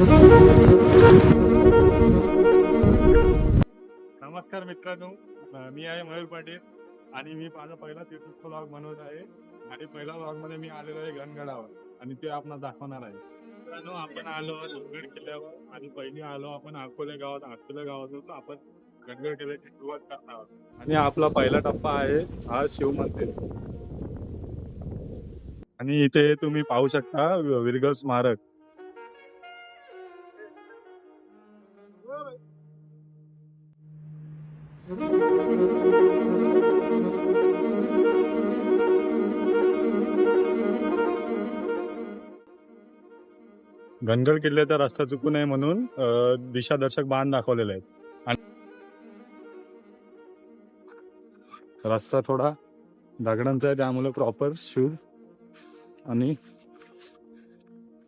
नमस्कार मित्रांनो, मी आहे मयूर पाटील आणि मी माझा पहिला तीर्थ व्लॉग बनवत आहे. आणि पहिल्या व्लॉगमध्ये मी आलेलो आहे गणगडावर आणि ते आपणाला दाखवणार आहे. मित्रांनो, आपण आलो गणगड किल्ल्यावर आणि पहिली आलो आपण अकोले गावातून आपण गणगड किल्ल्याची सुरुवात करणार आहोत. आणि आपला पहिला टप्पा आहे हा शिव मंदिर. आणि इथे तुम्ही पाहू शकता विरगळ स्मारक. गणगड किल्ल्याचा रस्ता चुकू नये म्हणून दिशादर्शक बाण दाखवलेले आहेत. आणि रस्ता थोडा दगडांचा आहे, त्यामुळे प्रॉपर शूज आणि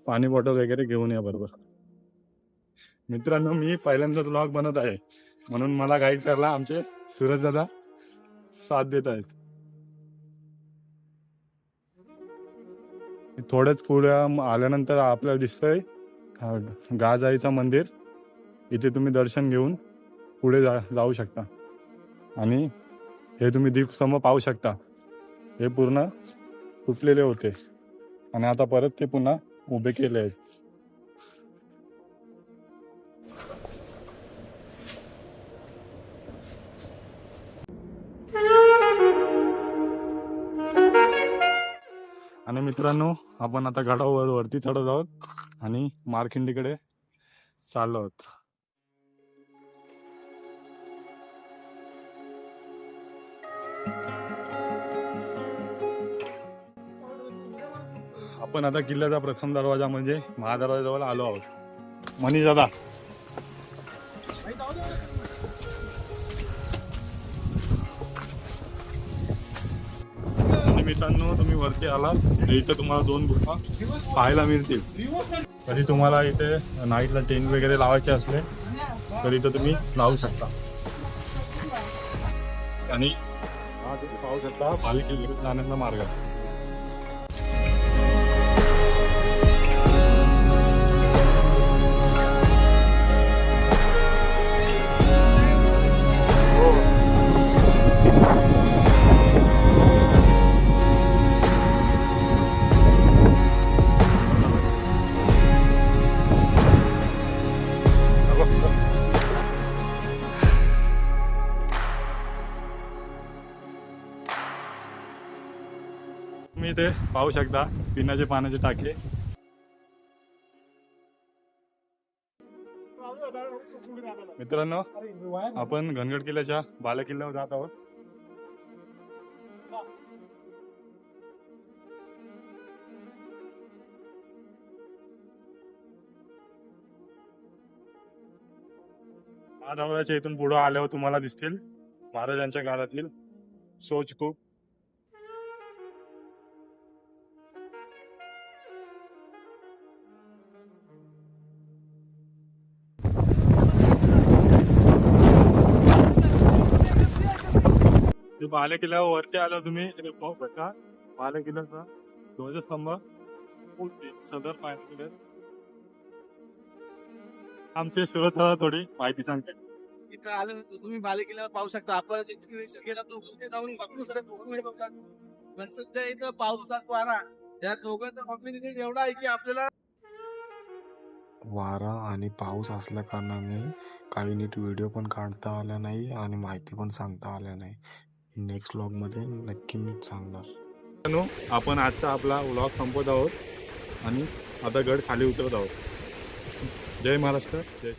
पाणी बॉटल वगैरे घेऊन या बरोबर. मित्रांनो, मी पहिल्यांदाच व्लॉग बनवत आहे म्हणून मला गाईड करायला आमचे सूरज दादा साथ देत आहेत. थोडंच पुढे आल्यानंतर आपल्याला दिसतंय गाजाईचं मंदिर. इथे तुम्ही दर्शन घेऊन पुढे जाऊ शकता. आणि हे तुम्ही दीपस्तंभ पाहू शकता, हे पूर्ण तुटलेले होते आणि आता परत ते पुन्हा उभे केले आहेत. आणि मित्रांनो, आपण आता गडावर वरती चढत आहोत आणि मारखिंडीकडे चाललो आहोत. आपण आता किल्ल्याचा प्रथम दरवाजा म्हणजे महादरवाजाजवळ आलो आहोत. मनीष दादा, मित्रांनो, तुम्ही वरती आलात इथे तुम्हाला 2 गुफा पाहायला मिळतील. तरी तुम्हाला इथे नाईटला टेंट वगैरे लावायचे असले तर इथं तुम्ही लावू शकता. आणि हा तुम्ही पाहू शकता भाले किल्ल्याकडे जाण्याचा मार्ग. तुम्ही इथे पाहू शकता पिण्याचे पाण्याचे टाके. मित्रांनो, आपण गणगड किल्ल्याच्या बाले किल्ल्यावर जात आहोत. महादरवाजाच्या इथून पुढे आल्यावर तुम्हाला दिसतील महाराजांच्या काळातील शौचकूप. बाले किल्ल्यावर वरती आलो तुम्ही पाहू शकता बाले किल्ल्याचा ध्वजस्तंभ सदर पाहिजे. आमचे सुरत थोडी माहिती सांगते. इथं आलं तुम्ही बाले किल्ल्यावर पाहू शकता. आपण गेला तो जाऊन बघू सर बघतात. पण सध्या इथं पावसात वारा या दोघांचा कॉम्बिनेशन एवढा आहे की आपल्याला वारा आणि पाऊस असल्या कारणाने काही नीट व्हिडिओ पण काढता आला नाही आणि माहिती पण सांगता आल्या नाही. नेक्स्ट व्लॉग मध्ये नक्की मी सांगणार. आपण आजचा आपला व्लॉग संपवत आहोत आणि आता गड खाली उतरत आहोत. जय महाराष्ट्र, जय